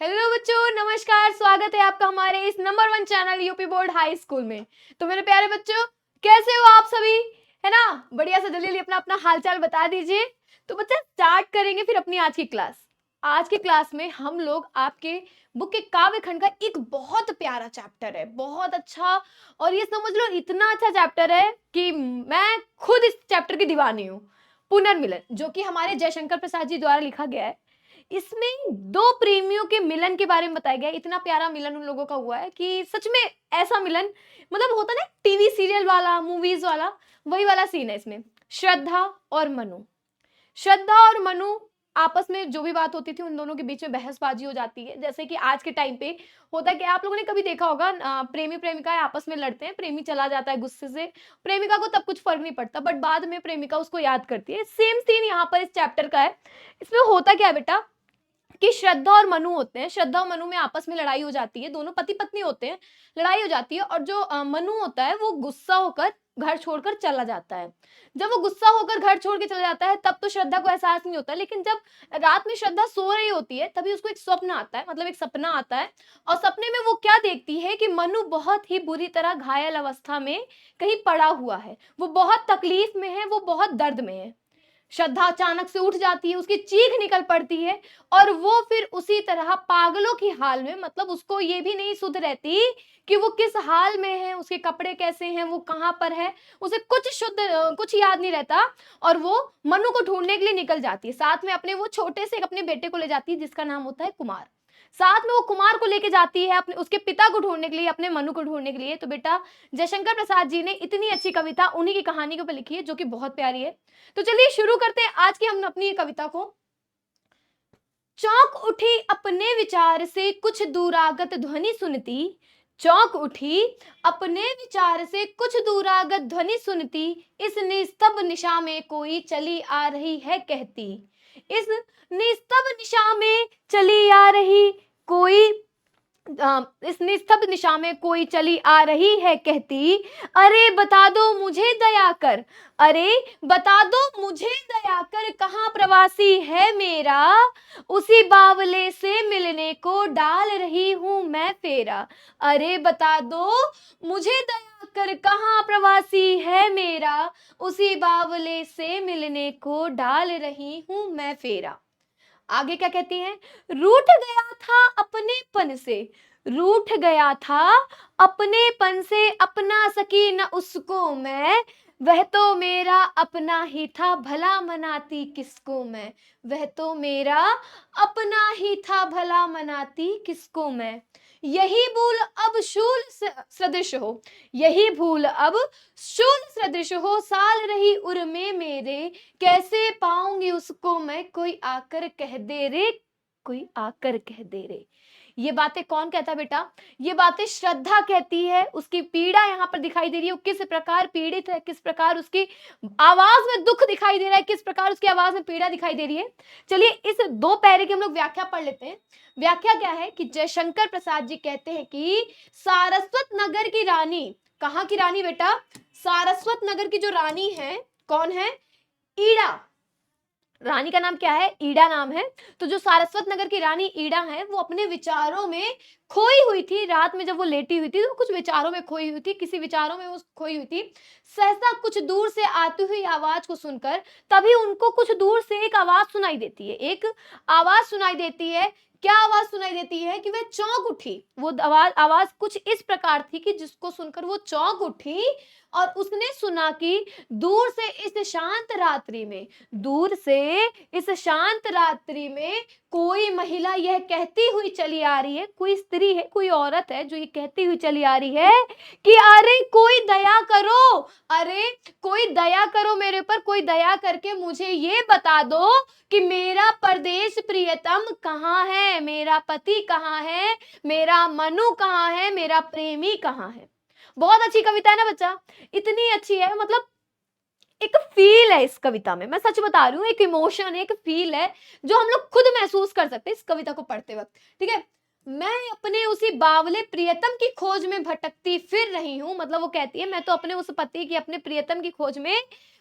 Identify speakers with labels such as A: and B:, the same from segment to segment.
A: Hello बच्चों, नमस्कार। स्वागत है आपका हमारे इस number 1 channel UP board high school में। तो मेरे प्यारे बच्चों, कैसे हो आप सभी? है ना? बढ़िया से जल्दी अपना अपना हालचाल बता दीजिए। तो बच्चा स्टार्ट करेंगे फिर अपनी आज की क्लास। आज की क्लास में हम लोग आपके बुक के काव्य खंड का एक बहुत प्यारा चैप्टर है, बहुत अच्छा। और ये समझ लो इतना अच्छा चैप्टर है कि मैं खुद इस चैप्टर की दीवानी हूँ। पुनर्मिलन, जो कि हमारे जयशंकर प्रसाद जी द्वारा लिखा गया है। इसमें दो प्रेमियों के मिलन के बारे में बताया गया है। इतना प्यारा मिलन उन लोगों का हुआ है कि सच में ऐसा मिलन, मतलब होता ना टीवी सीरियल वाला, मूवीज वाला, वही वाला सीन है इसमें। श्रद्धा और मनु, श्रद्धा और मनु आपस में जो भी बात होती थी उन दोनों के बीच में बहसबाजी हो जाती है। जैसे कि आज के टाइम पे होता है कि आप लोगों ने कभी देखा होगा, प्रेमी प्रेमिकाएं आपस में लड़ते हैं, प्रेमी चला जाता है गुस्से से, प्रेमिका को तब कुछ फर्क नहीं पड़ता, बट बाद में प्रेमिका उसको याद करती है। सेम सीन यहाँ पर इस चैप्टर का है। इसमें होता क्या है बेटा कि श्रद्धा और मनु होते हैं, श्रद्धा और मनु में आपस में लड़ाई हो जाती है, दोनों पति पत्नी होते हैं, लड़ाई हो जाती है। और जो मनु होता है वो गुस्सा होकर घर छोड़कर चला जाता है। जब वो गुस्सा होकर घर छोड़ के चला जाता है तब तो श्रद्धा को एहसास नहीं होता, लेकिन जब रात में श्रद्धा सो रही होती है तभी उसको एक स्वप्न आता है, मतलब एक सपना आता है। और सपने में वो क्या देखती है कि मनु बहुत ही बुरी तरह घायल अवस्था में कहीं पड़ा हुआ है, वो बहुत तकलीफ में है, वो बहुत दर्द में है। श्रद्धा अचानक से उठ जाती है, उसकी चीख निकल पड़ती है और वो फिर उसी तरह पागलों की हाल में, मतलब उसको ये भी नहीं सुध रहती कि वो किस हाल में है, उसके कपड़े कैसे हैं, वो कहाँ पर है, उसे कुछ याद नहीं रहता। और वो मनु को ढूंढने के लिए निकल जाती है, साथ में अपने वो छोटे से अपने बेटे को ले जाती है जिसका नाम होता है कुमार। साथ में वो कुमार को लेके जाती है अपने उसके पिता को ढूंढने के लिए, अपने मनु को ढूंढने के लिए। तो बेटा जयशंकर प्रसाद जी ने इतनी अच्छी कविता उन्हीं की कहानी के ऊपर लिखी है जो कि बहुत प्यारी है। तो चलिए शुरू करते हैं आज की हम अपनी कविता को। चौंक उठी अपने विचार से कुछ दूरागत ध्वनि सुनती, चौंक उठी अपने विचार से कुछ दूरागत ध्वनि सुनती, इस निस्तब्ध निशा में कोई चली आ रही है कहती, इस निस्तब्ध निशा में चली आ रही कोई इस निस्तब्ध निशा में कोई चली आ रही है कहती, अरे बता दो मुझे दया कर, अरे बता दो मुझे दया कर, कहाँ प्रवासी है मेरा, उसी बावले से मिलने को डाल रही हूं मैं फेरा, अरे बता दो मुझे दया कर, कहाँ प्रवासी है मेरा, उसी बावले से मिलने को डाल रही हूं मैं फेरा। आगे क्या कहती है? रूठ गया था अपनेपन से, रूठ गया था अपनेपन से, अपना सकी न उसको मैं, वह तो मेरा अपना ही था, भला मनाती किसको मैं, वह तो मेरा अपना ही था, भला मनाती किसको मैं। यही भूल अब शूल सदृश हो, यही भूल अब शूल सदृश हो, साल रही उर में मेरे, कैसे पाऊंगी उसको मैं, कोई आकर कह दे रे, कोई आकर कह दे रे। ये बातें कौन कहता है बेटा? ये बातें श्रद्धा कहती है। उसकी पीड़ा यहाँ पर दिखाई दे रही है, किस प्रकार पीड़ित है, किस प्रकार उसकी आवाज में दुख दिखाई दे रहा है, किस प्रकार उसकी आवाज में पीड़ा दिखाई दे रही है। चलिए इस दो पैरे की हम लोग व्याख्या पढ़ लेते हैं। व्याख्या क्या है कि जयशंकर प्रसाद जी कहते हैं कि सारस्वत नगर की रानी, कहाँ की रानी बेटा? सारस्वत नगर की जो रानी है, कौन है? ईड़ा। रानी का नाम क्या है? ईड़ा नाम है। तो जो सारस्वत नगर की रानी ईड़ा है वो अपने विचारों में खोई हुई थी। रात में जब वो लेटी हुई थी तो कुछ विचारों में खोई हुई थी, किसी विचारों में वो खोई हुई थी। सहसा कुछ दूर से आती हुई आवाज को सुनकर तभी उनको कुछ दूर से एक आवाज सुनाई देती है, एक आवाज सुनाई देती है। क्या आवाज सुनाई देती है कि वह चौंक उठी। वो आवाज कुछ इस प्रकार थी कि जिसको सुनकर वो चौंक उठी और उसने सुना कि दूर से इस शांत रात्रि में, दूर से इस शांत रात्रि में कोई महिला यह कहती हुई चली आ रही है, कोई स्त्री है, कोई औरत है जो ये कहती हुई चली आ रही है कि अरे कोई दया करो, अरे कोई दया करो मेरे पर, कोई दया करके मुझे ये बता दो कि मेरा परदेश प्रियतम कहाँ है, मेरा पति कहाँ है, मेरा मनु कहाँ है, मेरा प्रेमी कहाँ है। बहुत अच्छी कविता है ना बच्चा? इतनी अच्छी है, मतलब एक फील है इस कविता में, मैं सच बता रही हूँ, एक इमोशन है, एक फील है जो हम लोग खुद महसूस कर सकते हैं इस कविता को पढ़ते वक्त। ठीक है, मैं अपने उसी बावले प्रियतम की खोज में भटकती फिर रही हूँ, मतलब वो कहती है मैं तो अपने उस पति की, अपने प्रियतम की खोज में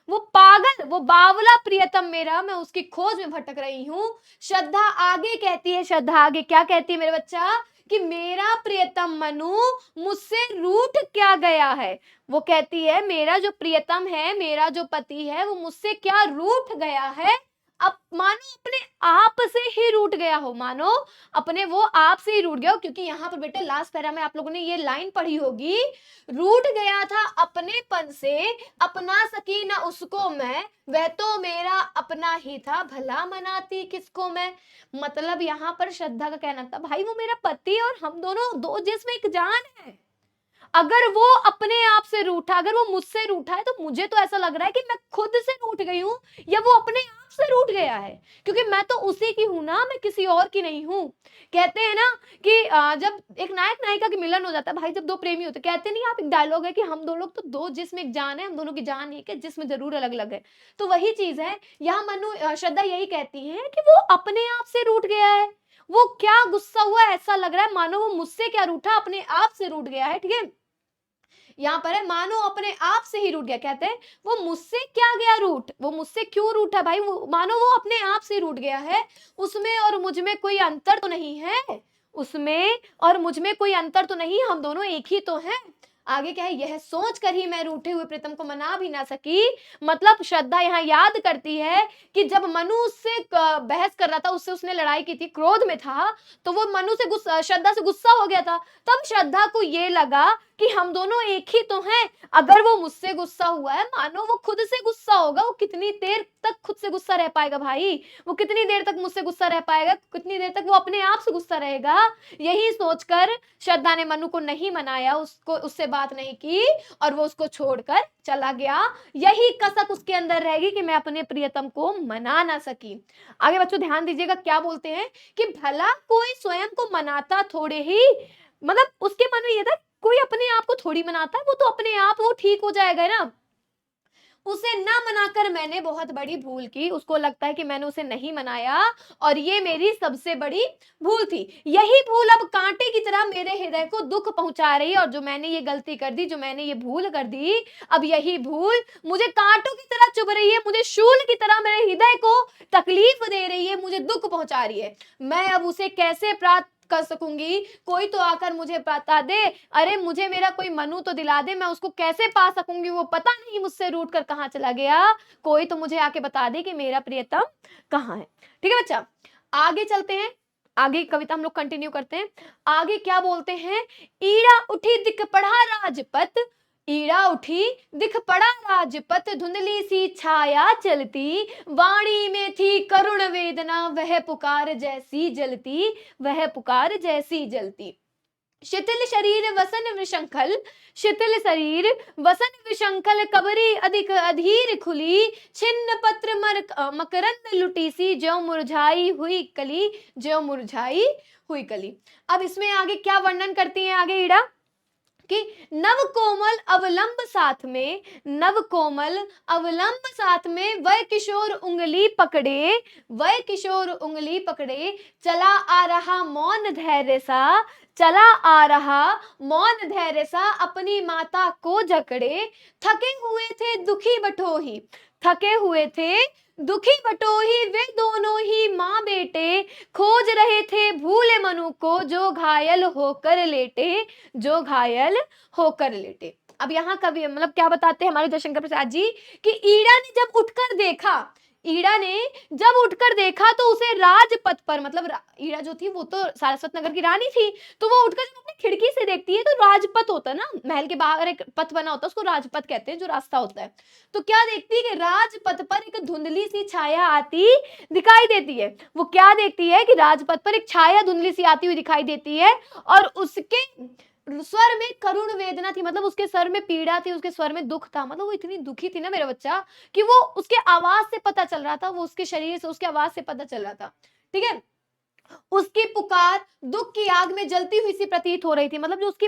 A: वो पागल, वो बावला प्रियतम मेरा, मैं उसकी खोज में भटक रही हूँ। श्रद्धा आगे कहती है, श्रद्धा आगे क्या कहती है मेरे बच्चा, कि मेरा प्रियतम मनु मुझसे रूठ क्या गया है। वो कहती है मेरा जो प्रियतम है, मेरा जो पति है, वो मुझसे क्या रूठ गया है। अब मानो अपने आप से ही रूठ गया हो, मानो अपने वो आप से ही रूठ गया हो, क्योंकि यहाँ पर बेटे लास्ट पैरा में आप लोगों ने ये लाइन पढ़ी होगी, रूठ गया था अपनेपन से, अपना सकी ना उसको मैं, वह तो मेरा अपना ही था, भला मनाती किसको मैं। मतलब यहाँ पर श्रद्धा का कहना था, भाई वो मेरा पति और हम दोनों दो जिस्म एक जान है। अगर वो अपने आप से रूठा, अगर वो मुझसे रूठा है, तो मुझे तो ऐसा लग रहा है कि मैं खुद से रूठ गई हूं, या वो अपने आप से रूठ गया है, क्योंकि मैं तो उसी की हूं ना, मैं किसी और की नहीं हूं। कहते हैं ना कि जब एक नायक नायिका की मिलन हो जाता है भाई, जब दो प्रेमी होते, कहते नहीं आप, एक डायलॉग है कि हम दो लोग तो दो जिस्म एक जान है, हम दोनों की जान एक है, जिस्म जरूर अलग अलग है। तो वही चीज है यहाँ मनु श्रद्धा यही कहती है कि वो अपने आप से रूठ गया है। वो क्या गुस्सा हुआ, ऐसा लग रहा है मानो वो मुझसे क्या रूठा, अपने आप से रूठ गया है। ठीक है, यहाँ पर है मानो अपने आप से ही रूठ गया। कहते हैं वो मुझसे क्या गया रूठ, वो मुझसे क्यों रूठा भाई, वो मानो वो अपने आप से रूठ गया है। उसमें और मुझ में कोई अंतर तो नहीं है, उसमें और मुझ में कोई अंतर तो नहीं, हम दोनों एक ही तो हैं। आगे क्या है, यह सोच कर ही मैं रूठे हुए प्रीतम को मना भी ना सकी। मतलब श्रद्धा यहाँ याद करती है कि जब मनु उससे बहस कर रहा था, उससे उसने लड़ाई की थी, क्रोध में था, तो वो मनु से श्रद्धा से गुस्सा हो गया था। तब श्रद्धा को ये लगा कि हम दोनों एक ही तो हैं। अगर वो मुझसे गुस्सा हुआ है, मानो वो खुद से गुस्सा होगा, वो कितनी देर तक खुद से गुस्सा रह पाएगा भाई, वो कितनी देर तक मुझसे गुस्सा रह पाएगा, कितनी देर तक वो अपने आप से गुस्सा रहेगा। यही सोचकर श्रद्धा ने मनु को नहीं मनाया, उसको उससे बात नहीं की, और वो उसको छोड़कर चला गया। यही कसक उसके अंदर रहेगी कि मैं अपने प्रियतम को मना ना सकी। आगे बच्चों ध्यान दीजिएगा क्या बोलते हैं कि भला कोई स्वयं को मनाता थोड़े ही, मतलब उसके मन में ये था कोई अपने आप को थोड़ी मनाता है, वो तो अपने आप वो ठीक हो जाएगा ना। उसे ना मनाकर मैंने बहुत बड़ी भूल की, उसको लगता है कि मैंने उसे नहीं मनाया और ये मेरी सबसे बड़ी भूल थी। यही भूल अब कांटे की तरह मेरे हृदय को दुख पहुंचा रही है, और जो मैंने ये गलती कर दी, जो मैंने ये भूल कर दी, अब यही भूल मुझे कांटों की तरह चुभ रही है, मुझे शूल की तरह मेरे हृदय को तकलीफ दे रही है, मुझे दुख पहुंचा रही है। मैं अब उसे कैसे प्राप्त कर सकूंगी, कोई तो आकर मुझे बता दे, अरे मुझे मेरा कोई मनु तो दिला दे, मैं उसको कैसे पा सकूंगी, वो पता नहीं मुझसे रूठ कर कहाँ चला गया, कोई तो मुझे आके बता दे कि मेरा प्रियतम कहाँ है। ठीक है बच्चा, आगे चलते हैं, आगे कविता हम लोग कंटिन्यू करते हैं। आगे क्या बोलते हैं, ईड़ा उठी दिख पड़ा राजपथ, ईड़ा उठी दिख पड़ा राजपथ, धुंधली सी छाया चलती, वाणी में थी करुण वेदना, वह पुकार जैसी जलती, वह पुकार जैसी जलती। शिथिल शरीर वसन विशंखल, शिथिल शरीर वसन विशंखल, कबरी अधिक अधीर खुली, छिन्न पत्र मकरंद लुटी सी, ज्यों मुरझाई हुई कली, ज्यों मुरझाई हुई कली। अब इसमें आगे क्या वर्णन करती है आगे ईड़ा, कि नव कोमल अवलंब साथ में, नव कोमल अवलंब साथ में, वह किशोर उंगली पकड़े, वह किशोर उंगली पकड़े, चला आ रहा मौन धैर्य सा, चला आ रहा मौन धैर्य सा, अपनी माता को जकड़े, थके हुए थे दुखी बटोही, थके हुए थे दुखी बटोही, वे दोनों ही माँ बेटे, खोज रहे थे भूले मनु को, जो घायल होकर लेटे, जो घायल होकर लेटे। अब यहाँ कवि मतलब क्या बताते हैं हमारे जयशंकर प्रसाद जी, कि ईड़ा ने जब उठकर देखा, ईड़ा ने जब उठकर देखा तो उसे राजपथ पर, मतलब ईड़ा जो थी वो तो सारस्वत नगर की रानी थी, तो वो उठकर जब अपनी खिड़की से देखती है, तो राजपथ होता है ना, महल के बाहर एक पथ बना होता है, उसको राजपथ कहते हैं, जो रास्ता होता है। तो क्या देखती है कि राजपथ पर एक धुंधली सी छाया आती दिखाई देती है। वो क्या देखती है कि राजपथ पर एक छाया धुंधली सी आती हुई दिखाई देती है, और उसके स्वर में करुण वेदना थी, मतलब उसके स्वर में पीड़ा थी, उसके स्वर में दुख था। मतलब वो इतनी दुखी थी ना मेरा बच्चा, कि वो उसके आवाज से पता चल रहा था, वो उसके शरीर से, उसके आवाज से पता चल रहा था। ठीक है, उसकी पुकार दुख की आग में जलती हुई सी प्रतीत हो रही थी, मतलब जो उसकी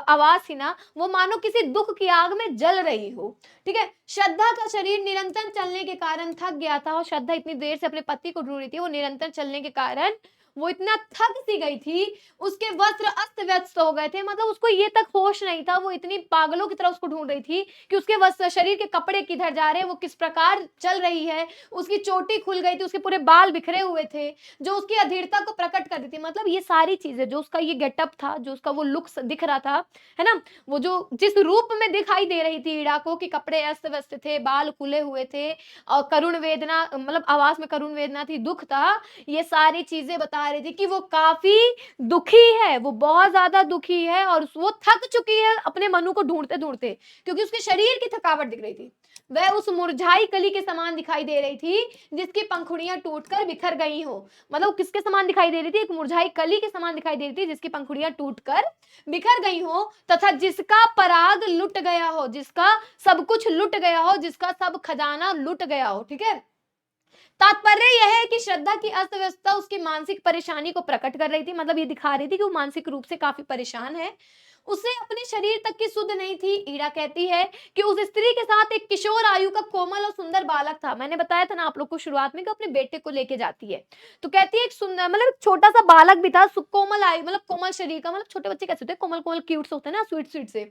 A: आवाज थी ना, वो मानो किसी दुख की आग में जल रही हो। ठीक है, श्रद्धा का शरीर निरंतर चलने के कारण थक गया था, और श्रद्धा इतनी देर से अपने पति को ढूंढ रही थी, वो निरंतर चलने के कारण वो इतना थक सी गई थी, उसके वस्त्र अस्त व्यस्त हो गए थे, मतलब उसको ये तक होश नहीं था, वो इतनी पागलों की तरह उसको ढूंढ रही थी कि उसके वस्त्र, शरीर के कपड़े किधर जा रहे हैं, वो किस प्रकार चल रही है। उसकी चोटी खुल गई थी, उसके पूरे बाल बिखरे हुए थे, जो उसकी अधीरता को प्रकट कर देती। मतलब ये सारी चीजें, जो उसका ये गेटअप था, जो उसका वो लुक दिख रहा था, है ना, वो जो जिस रूप में दिखाई दे रही थी ईड़ा को, कि कपड़े अस्त व्यस्त थे, बाल खुले हुए थे और करुण वेदना, मतलब आवाज में करुण वेदना थी, दुख था, ये सारी चीजें बता रही थी कि वो काफी दुखी है, वो बहुत ज्यादा दुखी है और वो थक चुकी है अपने मनु को ढूंढते ढूंढते, क्योंकि उसके शरीर की थकावट दिख रही थी। वह उस मुरझाई कली के समान दिखाई दे रही थी जिसकी पंखुड़ियां टूटकर बिखर गई हो। मतलब किसके समान दिखाई दे रही थी? एक मुरझाई कली के समान दिखाई दे रही थी जिसकी पंखुड़ियां टूटकर बिखर गई हो, तथा जिसका पराग लुट गया हो, जिसका सब कुछ लुट गया हो, जिसका सब खजाना लुट गया हो। ठीक है, तात्पर्य यह है कि श्रद्धा की अस्त व्यस्तता उसकी मानसिक परेशानी को प्रकट कर रही थी। मतलब ये दिखा रही थी कि वो मानसिक रूप से काफी परेशान है, उसे अपने शरीर तक की सुध नहीं थी। ईड़ा कहती है कि उस स्त्री के साथ एक किशोर आयु का कोमल और सुंदर बालक था। मैंने बताया था ना आप लोग को शुरुआत में कि अपने बेटे को लेके जाती है, तो कहती है एक सुंदर, मतलब एक छोटा सा बालक भी था, कोमल आयु, मतलब कोमल शरीर का, मतलब छोटे बच्चे कैसे होते हैं, कोमल कोमल क्यूट्स होते हैं ना, स्वीट स्वीट से,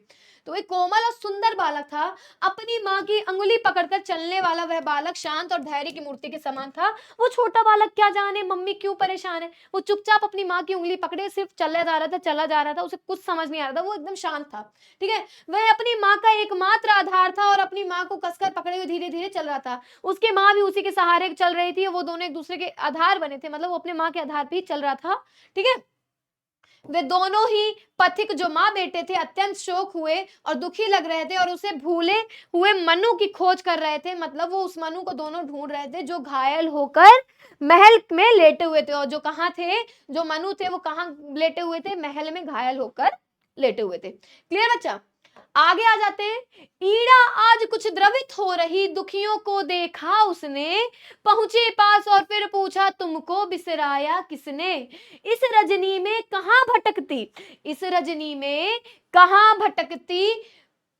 A: तो एक कोमल और सुंदर बालक था। अपनी माँ की अंगुली पकड़कर चलने वाला वह बालक शांत और धैर्य की मूर्ति के समान था। वो छोटा बालक क्या जाने मम्मी क्यों परेशान है, वो चुपचाप अपनी माँ की उंगली पकड़े सिर्फ चला जा रहा था, चला जा रहा था, उसे कुछ समझ नहीं आ रहा था, वो एकदम शांत था। ठीक है, वह अपनी माँ का एकमात्र आधार था और अपनी माँ को कसकर पकड़े हुए धीरे धीरे चल रहा था। उसकी माँ भी उसी के सहारे चल रही थी, वो दोनों एक दूसरे के आधार बने थे, मतलब वो अपने माँ के आधार पे ही चल रहा था। ठीक है, वे दोनों ही पथिक जो माँ बेटे थे अत्यंत शोक हुए और दुखी लग रहे थे और उसे भूले हुए मनु की खोज कर रहे थे। मतलब वो उस मनु को दोनों ढूंढ रहे थे जो घायल होकर महल में लेटे हुए थे, और जो कहाँ थे, जो मनु थे वो कहाँ लेटे हुए थे, महल में घायल होकर लेटे हुए थे। क्लियर बच्चा? आगे आ जाते हैं। ईड़ा आज कुछ द्रवित हो रही दुखियों को देखा उसने, पहुंचे पास और फिर पूछा तुमको बिसराया किसने। इस रजनी में कहाँ भटकती, इस रजनी में कहाँ भटकती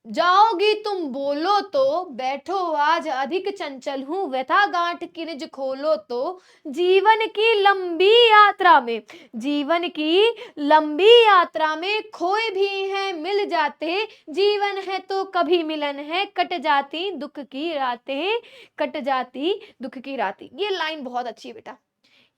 A: जाओगी तुम बोलो तो, बैठो आज अधिक चंचल हूं व्यथा गांठ की निज खोलो तो। जीवन की लंबी यात्रा में, जीवन की लंबी यात्रा में खोए भी हैं मिल जाते, जीवन है तो कभी मिलन है, कट जाती दुख की रातें, कट जाती दुख की रातें। ये लाइन बहुत अच्छी है बेटा,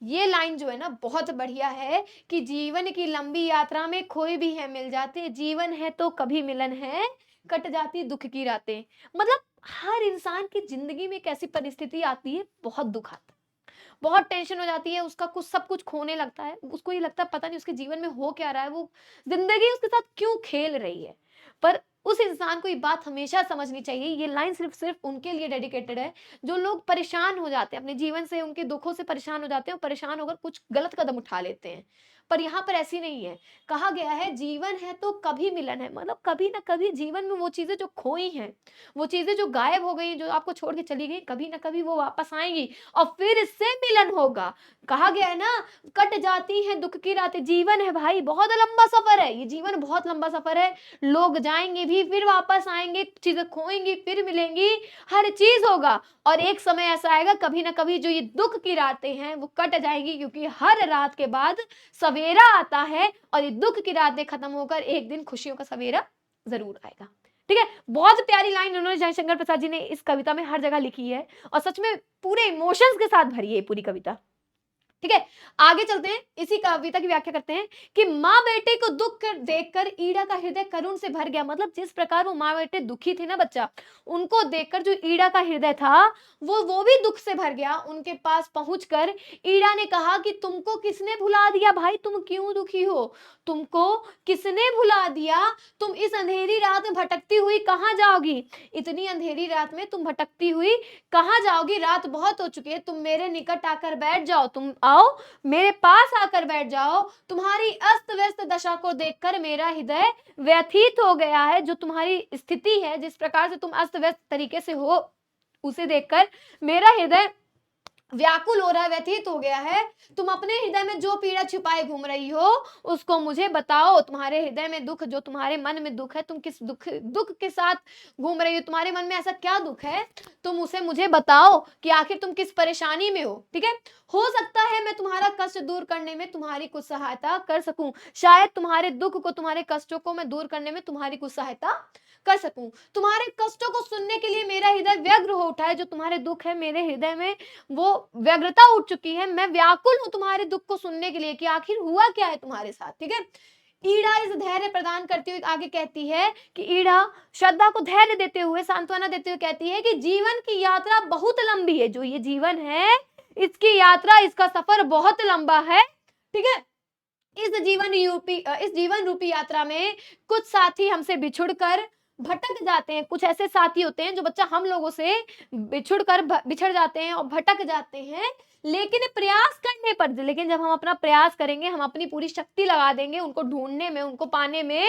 A: ये लाइन जो है ना बहुत बढ़िया है कि जीवन की लंबी यात्रा में खोए भी है मिल जाते, जीवन है तो कभी मिलन है, कट जाती दुख की रातें। मतलब हर इंसान की जिंदगी में एक ऐसी परिस्थिति आती है, बहुत दुख आता है, बहुत टेंशन हो जाती है, उसका कुछ सब कुछ खोने लगता है, उसको ये लगता है पता नहीं उसके जीवन में हो क्या रहा है, वो जिंदगी उसके साथ क्यों खेल रही है। पर उस इंसान को ये बात हमेशा समझनी चाहिए, ये लाइन सिर्फ सिर्फ उनके लिए डेडिकेटेड है जो लोग परेशान हो जाते हैं अपने जीवन से, उनके दुखों से परेशान हो जाते हैं और परेशान होकर कुछ गलत कदम उठा लेते हैं। पर यहाँ पर ऐसी नहीं है, कहा गया है जीवन है तो कभी मिलन है, मतलब कभी ना कभी जीवन में वो चीजें जो खोई हैं, वो चीजें जो गायब हो गई, जो आपको छोड़ के चली गई, कभी ना कभी वो वापस आएंगी और फिर इससे मिलन होगा। कहा गया है ना, कट जाती है दुख की रातें। जीवन है भाई, बहुत लंबा सफर है, ये जीवन बहुत लंबा सफर है, लोग जाएंगे भी फिर वापस आएंगे, चीजें खोएंगी फिर मिलेंगी, हर चीज होगा, और एक समय ऐसा आएगा कभी ना कभी जो ये दुख की रातें हैं वो कट जाएंगी, क्योंकि हर रात के बाद सवेरा आता है और ये दुख की रातें खत्म होकर एक दिन खुशियों का सवेरा जरूर आएगा। ठीक है, बहुत प्यारी लाइन उन्होंने जयशंकर प्रसाद जी ने इस कविता में हर जगह लिखी है और सच में पूरे इमोशंस के साथ भरी है ये पूरी कविता। ठीक है, आगे चलते हैं, इसी कविता की व्याख्या करते हैं कि माँ बेटे को दुख कर देखकर ईड़ा का हृदय करुण से भर गया। मतलब जिस प्रकार वो माँ बेटे दुखी थे ना बच्चा, उनको देखकर जो ईड़ा का हृदय था वो भी दुख से भर गया। उनके पास पहुंचकर ईड़ा ने कहा कि तुमको किसने भुला दिया भाई, तुम क्यों दुखी हो, तुमको किसने भुला दिया, तुम इस अंधेरी रात में भटकती हुई कहाँ जाओगी, इतनी अंधेरी रात में तुम भटकती हुई कहाँ जाओगी, रात बहुत हो चुकी है, तुम मेरे निकट आकर बैठ जाओ, तुम आओ मेरे पास आकर बैठ जाओ, तुम्हारी अस्त व्यस्त दशा को देखकर मेरा हृदय व्यथित हो गया है। जो तुम्हारी स्थिति है, जिस प्रकार से तुम अस्त व्यस्त तरीके से हो, उसे देखकर मेरा हृदय व्याकुल हो रहा है, व्यथित हो गया है, तुम अपने हृदय में जो पीड़ा छिपाए घूम रही हो उसको मुझे बताओ। तुम्हारे हृदय में दुख, जो तुम्हारे मन में दुख है, तुम किस दुख दुख के साथ घूम रही हो, तुम्हारे मन में ऐसा क्या दुख है, तुम उसे मुझे बताओ कि आखिर तुम किस परेशानी में हो। ठीक है, हो सकता है मैं तुम्हारा कष्ट दूर करने में तुम्हारी कुछ सहायता कर सकूं, शायद तुम्हारे दुख को, तुम्हारे कष्टों को मैं दूर करने में तुम्हारी कुछ सहायता कर सकूं। तुम्हारे कष्टों को सुनने के लिए मेरा हृदय व्यग्र हो उठा है, जो तुम्हारे दुख है मेरे हृदय में वो व्यग्रता उठ चुकी है, मैं व्याकुल हूं तुम्हारे दुख को सुनने के लिए कि आखिर हुआ क्या है तुम्हारे साथ। ठीक है, ईड़ा इस धैर्य प्रदान करती हुई आगे कहती है कि ईड़ा श्रद्धा को धैर्य देते हुए, सांत्वना देते हुए कहती है कि जीवन की यात्रा बहुत लंबी है, जो ये जीवन है इसकी यात्रा, इसका सफर बहुत लंबा है। ठीक है, इस जीवन रूपी यात्रा में कुछ साथी हमसे बिछुड़कर भटक जाते हैं, कुछ ऐसे साथी होते हैं जो बच्चा हम लोगों से बिछड़ जाते हैं और भटक जाते हैं, लेकिन प्रयास करने पर, लेकिन जब हम अपना प्रयास करेंगे, हम अपनी पूरी शक्ति लगा देंगे उनको ढूंढने में, उनको पाने में,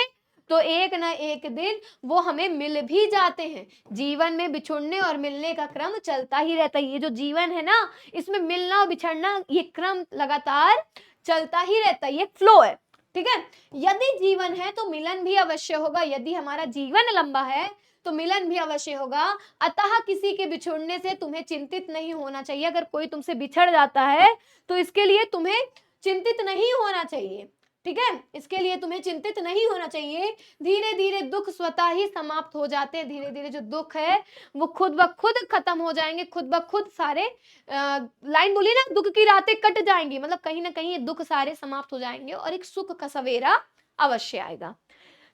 A: तो एक ना एक दिन वो हमें मिल भी जाते हैं। जीवन में बिछुड़ने और मिलने का क्रम चलता ही रहता है। ये जो जीवन है ना, इसमें मिलना और बिछड़ना, ये क्रम लगातार चलता ही रहता है, ये फ्लो है। ठीक है, यदि जीवन है तो मिलन भी अवश्य होगा, यदि हमारा जीवन लंबा है तो मिलन भी अवश्य होगा। अतः किसी के बिछुड़ने से तुम्हें चिंतित नहीं होना चाहिए। अगर कोई तुमसे बिछड़ जाता है तो इसके लिए तुम्हें चिंतित नहीं होना चाहिए। ठीक है, इसके लिए तुम्हें चिंतित नहीं होना चाहिए। धीरे धीरे दुख स्वतः ही समाप्त हो जाते हैं, धीरे धीरे जो दुख है वो खुद ब खुद खत्म हो जाएंगे, खुद ब खुद सारे लाइन बोली ना, दुख की रातें कट जाएंगी, मतलब कहीं ना कहीं ये दुख सारे समाप्त हो जाएंगे और एक सुख का सवेरा अवश्य आएगा।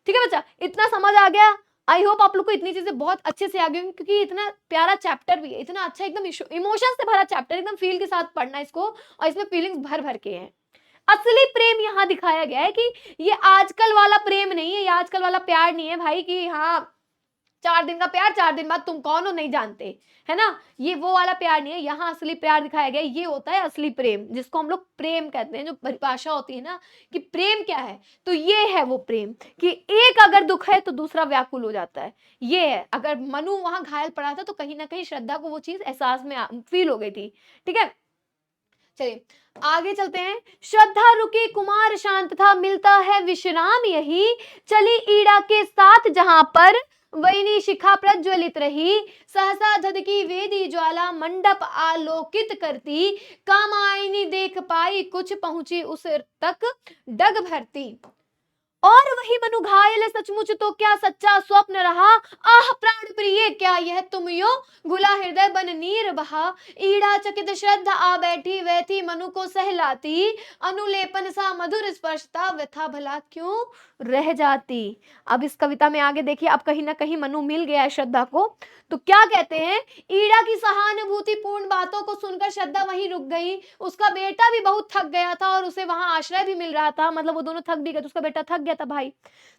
A: ठीक है बच्चा, इतना समझ आ गया? आई होप आप लोग को इतनी चीजें बहुत अच्छे से आ गई होंगी, क्योंकि इतना प्यारा चैप्टर भी है, इतना अच्छा, एकदम इमोशन से भरा चैप्टर, एकदम फील के साथ पढ़ना इसको, और इसमें फीलिंग्स भर भर के हैं। असली प्रेम यहाँ दिखाया गया है कि ये आजकल वाला प्रेम नहीं है, ये आजकल वाला प्यार नहीं है भाई कि हाँ 4 दिन का प्यार, 4 दिन बाद तुम कौन हो नहीं जानते, है ना, ये वो वाला प्यार नहीं है। यहाँ असली प्यार दिखाया गया, ये होता है असली प्रेम, जिसको हम लोग प्रेम कहते हैं, जो परिभाषा होती है ना कि प्रेम क्या है, तो ये है वो प्रेम कि एक अगर दुख है तो दूसरा व्याकुल हो जाता है। ये है, अगर मनु वहां घायल पड़ा था तो कहीं ना कहीं श्रद्धा को वो चीज एहसास में फील हो गई थी। ठीक है, चलिए आगे चलते हैं। श्रद्धा रुकी, कुमार शांत था, मिलता है विश्राम यही, चली ईड़ा के साथ जहां पर, वैनी शिखा प्रज्वलित रही, सहसा धधकी वेदी ज्वाला, मंडप आलोकित करती, कामायनी देख पाई कुछ, पहुंची उस तक डग भरती। और वही मनु घायल, सचमुच तो क्या सच्चा स्वप्न रहा, आह प्राण प्रिय क्या यह तुम यो, घुला हृदय बन नीर बहा, ईड़ा चकित श्रद्धा आ बैठी, वह थी मनु को सहलाती, अनुलेपन सा मधुर स्पर्शता, व्यथा भला क्यों रह जाती। अब इस कविता में आगे देखिए, अब कहीं ना कहीं मनु मिल गया है श्रद्धा को, तो क्या कहते हैं, ईड़ा की सहानुभूति पूर्ण बातों को सुनकर श्रद्धा वहीं रुक गई। उसका बेटा भी बहुत थक गया था और उसे वहां आश्रय भी मिल रहा था, मतलब वो दोनों थक भी गए, तो उसका बेटा थक गया था भाई,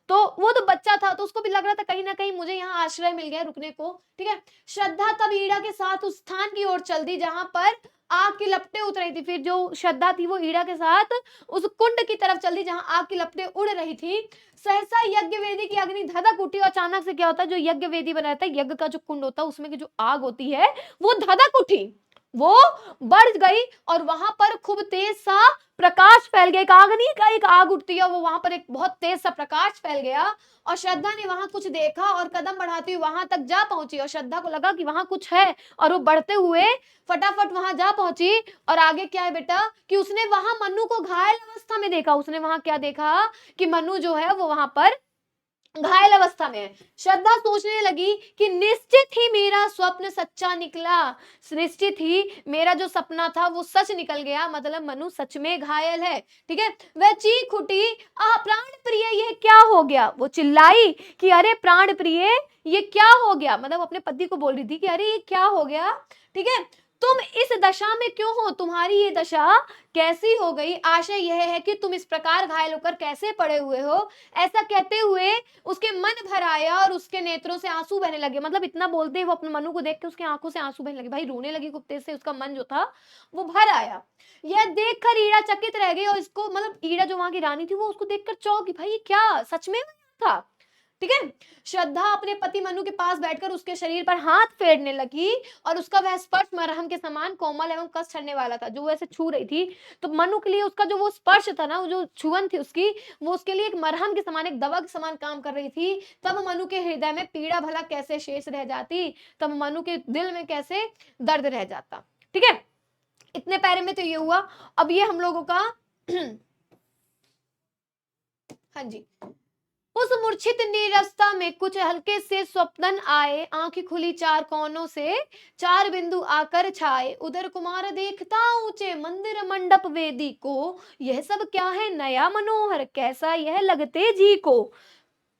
A: तो वो तो बच्चा था, तो उसको भी लग रहा था कहीं ना कहीं मुझे यहाँ आश्रय मिल गया रुकने को। ठीक है, श्रद्धा तब ईड़ा के साथ उस स्थान की ओर चल दी जहां पर आग की लपटें उठ रही थी। फिर जो श्रद्धा थी वो ईड़ा के साथ उस कुंड की तरफ चल दी जहां आग की लपटें उड़ रही थी। सहसा यज्ञ वेदी की अग्नि धधक उठी, और अचानक से क्या होता है, जो यज्ञ वेदी बनाया था, यज्ञ का जो कुंड होता है उसमें की जो आग होती है वो धधक उठी, वो बढ़ गई, और वहां पर खूब तेज सा प्रकाश फैल गया। एक आग नहीं का, एक आग उठती है, वो वहां पर एक बहुत तेज सा प्रकाश फैल गया, और श्रद्धा ने वहां कुछ देखा और कदम बढ़ाती हुई वहां तक जा पहुंची, और श्रद्धा को लगा कि वहां कुछ है, और वो बढ़ते हुए फटाफट वहां जा पहुंची। और आगे क्या है बेटा कि उसने वहां मनु को घायल अवस्था में देखा। उसने वहां क्या देखा कि मनु जो है वो वहां पर घायल अवस्था में है। श्रद्धा सोचने लगी कि निश्चित ही मेरा स्वप्न सच्चा निकला, निश्चित ही मेरा जो सपना था वो सच निकल गया, मतलब मनु सच में घायल है। ठीक है, वह चीख उठी, आ प्राण प्रिय यह क्या हो गया। वो चिल्लाई कि अरे प्राण प्रिय ये क्या हो गया, मतलब अपने पति को बोल रही थी कि अरे ये क्या हो गया। ठीक है, तुम इस दशा में क्यों हो, तुम्हारी ये दशा कैसी हो गई, आशय यह है कि तुम इस प्रकार घायल होकर कैसे पड़े हुए हो। ऐसा कहते हुए उसके मन भर आया और उसके नेत्रों से आंसू बहने लगे, मतलब इतना बोलते ही वो अपने मनु को देख के उसकी आंखों से आंसू बहने लगे, भाई रोने लगी खूब तेज से, उसका मन जो था वो भर आया। यह देखकर ईड़ा चकित रह गई, और इसको मतलब ईड़ा जो वहां की रानी थी वो उसको देखकर चौंकी, भाई ये क्या सच में था। ठीक है। श्रद्धा अपने पति मनु के पास बैठकर उसके शरीर पर हाथ फेरने लगी और उसका वह स्पर्श मरहम के समान कोमल एवं कष्ट छड़ने वाला था। जो ऐसे छू रही थी, तो मनु के लिए उसका जो वो स्पर्श था ना, वो जो छुअन थी उसकी, वो उसके लिए एक मरहम के समान, एक दवा के समान काम कर रही थी। तब मनु के हृदय में पीड़ा भला कैसे शेष रह जाती, तब मनु के दिल में कैसे दर्द रह जाता। ठीक है, इतने पैरे में तो ये हुआ। अब ये हम लोगों का हाँ जी, उस मूर्छित नीरसता में कुछ हल्के से स्वप्न आए, आंखें खुली चार कोनों से, चार बिंदु आकर छाए। उधर कुमार देखता ऊंचे मंदिर मंडप वेदी को, यह सब क्या है नया मनोहर, कैसा यह लगते जी को।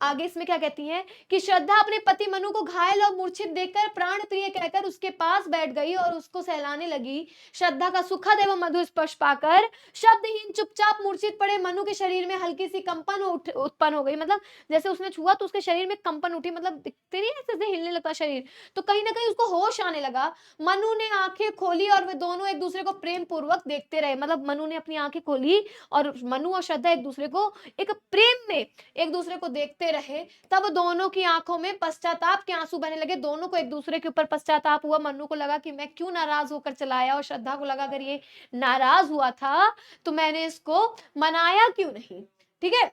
A: आगे इसमें क्या कहती है कि श्रद्धा अपने पति मनु को घायल और मूर्छित देखकर प्राण प्रिय कहकर उसके पास बैठ गई और उसको सहलाने लगी। श्रद्धा का सुखद एवं मधुर स्पर्श पाकर शब्दहीन चुपचाप मूर्छित पड़े मनु के शरीर में हल्की सी कंपन उत्पन्न हो गई। मतलब जैसे उसने छुआ तो उसके शरीर में कंपन उठी, मतलब दिखते नहीं ऐसे हिलने लगता शरीर, तो कहीं ना कहीं उसको होश आने लगा। मनु ने आंखें खोली और वे दोनों एक दूसरे को प्रेम पूर्वक देखते रहे। मतलब मनु ने अपनी आंखें खोली और मनु और श्रद्धा एक दूसरे को एक प्रेम में एक दूसरे को देखते रहे। तब दोनों की आंखों में पश्चाताप के आंसू बहने लगे। दोनों को एक दूसरे के ऊपर पश्चाताप हुआ। मन्नू को लगा कि मैं क्यों नाराज होकर चला आया, और श्रद्धा को लगा अगर ये नाराज हुआ था तो मैंने इसको मनाया क्यों नहीं। ठीक है,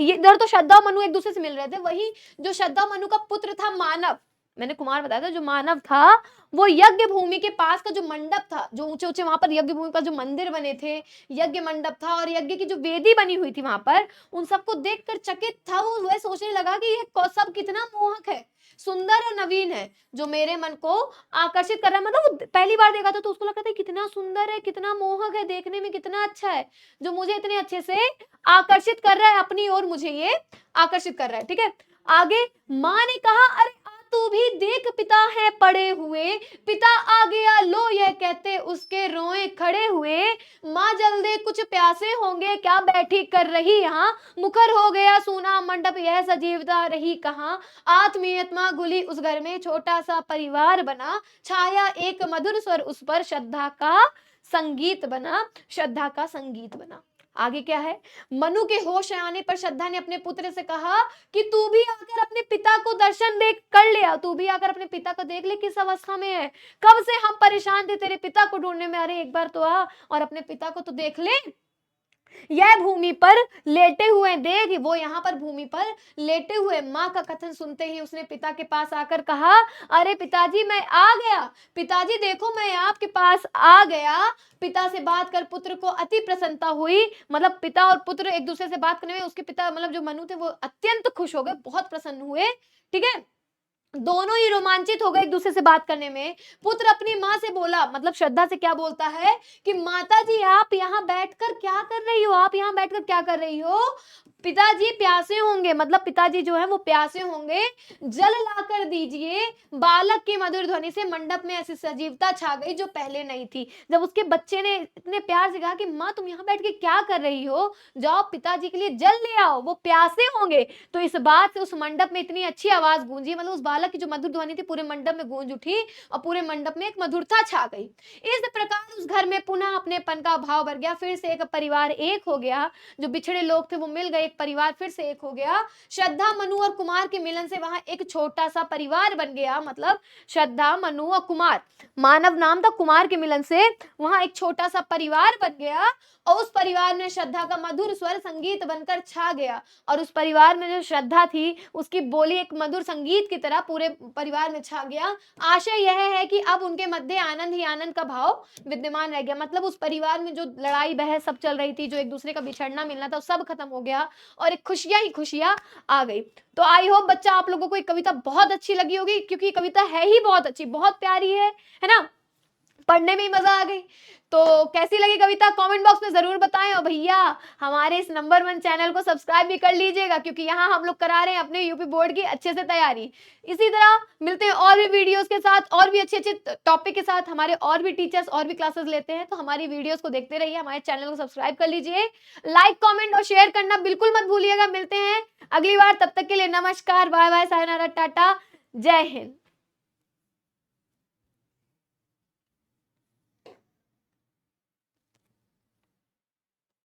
A: इधर तो श्रद्धा और मनु एक दूसरे से मिल रहे थे, वही जो श्रद्धा मनु का पुत्र था मानव, मैंने कुमार बताया था, जो मानव था वो यज्ञ भूमि के पास का जो मंडप था, जो ऊंचे ऊंचे वहां पर यज्ञ भूमि का जो मंदिर बने थे, यज्ञ मंडप था और यज्ञ की जो वेदी बनी हुई थी वहां पर, उन सबको देखकर चकित था। वो वह सोचने लगा कि ये सब कितना मोहक है, सुंदर और नवीन है, जो मेरे मन को आकर्षित कर रहा है। मतलब वो पहली बार देखा था तो उसको लगता था कितना सुंदर है, कितना मोहक है, देखने में कितना अच्छा है, जो मुझे इतने अच्छे से आकर्षित कर रहा है अपनी ओर, मुझे ये आकर्षित कर रहा है। ठीक है, आगे माँ ने कहा अरे तू भी देख पिता है पड़े हुए। पिता आ गया लो यह कहते उसके रोए खड़े हुए। माँ जल्दी कुछ प्यासे होंगे क्या बैठी कर रही यहाँ। मुखर हो गया सूना मंडप यह सजीवता रही कहाँ। आत्मीयता घुली उस घर में छोटा सा परिवार बना। छाया एक मधुर स्वर उस पर श्रद्धा का संगीत बना, श्रद्धा का संगीत बना। आगे क्या है, मनु के होश आने पर श्रद्धा ने अपने पुत्र से कहा कि तू भी आकर अपने पिता को दर्शन देख कर ले, तू भी आकर अपने पिता को देख ले किस अवस्था में है। कब से हम परेशान थे तेरे पिता को ढूंढने में, अरे एक बार तो आ और अपने पिता को तो देख ले। यह भूमि पर लेटे हुए देख, वो यहाँ पर भूमि पर लेटे हुए। माँ का कथन सुनते ही उसने पिता के पास आकर कहा अरे पिताजी मैं आ गया, पिताजी देखो मैं आपके पास आ गया। पिता से बात कर पुत्र को अति प्रसन्नता हुई। मतलब पिता और पुत्र एक दूसरे से बात करने में उसके पिता मतलब जो मनु थे वो अत्यंत खुश हो गए, बहुत प्रसन्न हुए। ठीक है, दोनों ही रोमांचित हो गए एक दूसरे से बात करने में। पुत्र अपनी माँ से बोला, मतलब श्रद्धा से क्या बोलता है कि माता जी आप यहाँ बैठकर क्या कर रही हो, आप यहाँ बैठकर क्या कर रही हो। पिताजी प्यासे होंगे, मतलब पिताजी जो है वो प्यासे होंगे, जल लाकर दीजिए। बालक की मधुर ध्वनि से मंडप में ऐसी सजीवता छा गई जो पहले नहीं थी। जब उसके बच्चे ने इतने प्यार से कहा कि माँ तुम यहाँ बैठ के क्या कर रही हो, जाओ पिताजी के लिए जल ले आओ, वो प्यासे होंगे। तो इस बात से उस मंडप में इतनी अच्छी आवाज गूंजी, मतलब उस बालक की जो मधुर ध्वनि थी पूरे मंडप में गूंज उठी और पूरे मंडप में एक मधुरता छा गई। इस प्रकार उस घर में पुनः अपनेपन का भाव बढ़ गया। फिर से एक परिवार एक हो गया, जो बिछड़े लोग थे वो मिल गए, एक परिवार फिर से एक हो गया। श्रद्धा मनु और कुमार के मिलन से वहां एक छोटा सा परिवार बन गया। मतलब श्रद्धा मनु और कुमार, मानव नाम था, कुमार के मिलन से वहां एक छोटा सा परिवार बन गया और उस परिवार में श्रद्धा का मधुर स्वर संगीत बनकर छा गया। और उस परिवार में जो श्रद्धा थी उसकी बोली एक मधुर संगीत की तरह पूरे परिवार में छा गया। आशय यह है कि अब उनके मध्य आनंद ही आनंद का भाव विद्यमान रह गया। मतलब उस परिवार में जो लड़ाई बहस सब चल रही थी, जो एक दूसरे का बिछड़ना मिलना था, सब खत्म हो गया और एक खुशियां ही खुशियां आ गई। तो आई होप बच्चा आप लोगों को ये कविता बहुत अच्छी लगी होगी, क्योंकि ये कविता है ही बहुत अच्छी, बहुत प्यारी है ना, पढ़ने में ही मजा आ गई। तो कैसी लगी कविता कमेंट बॉक्स में जरूर बताएं। और भैया हमारे इस नंबर 1 चैनल को सब्सक्राइब भी कर लीजिएगा, क्योंकि यहाँ हम लोग करा रहे हैं अपने यूपी बोर्ड की अच्छे से तैयारी। इसी तरह मिलते हैं और भी वीडियोस के साथ, और भी अच्छे अच्छे टॉपिक के साथ। हमारे और भी टीचर्स और भी क्लासेस लेते हैं, तो हमारी वीडियोस को देखते रहिए, हमारे चैनल को सब्सक्राइब कर लीजिए, लाइक कॉमेंट और शेयर करना बिल्कुल मत भूलिएगा। मिलते हैं अगली बार, तब तक के लिए नमस्कार, बाय बाय, सायोनारा, टाटा, जय हिंद।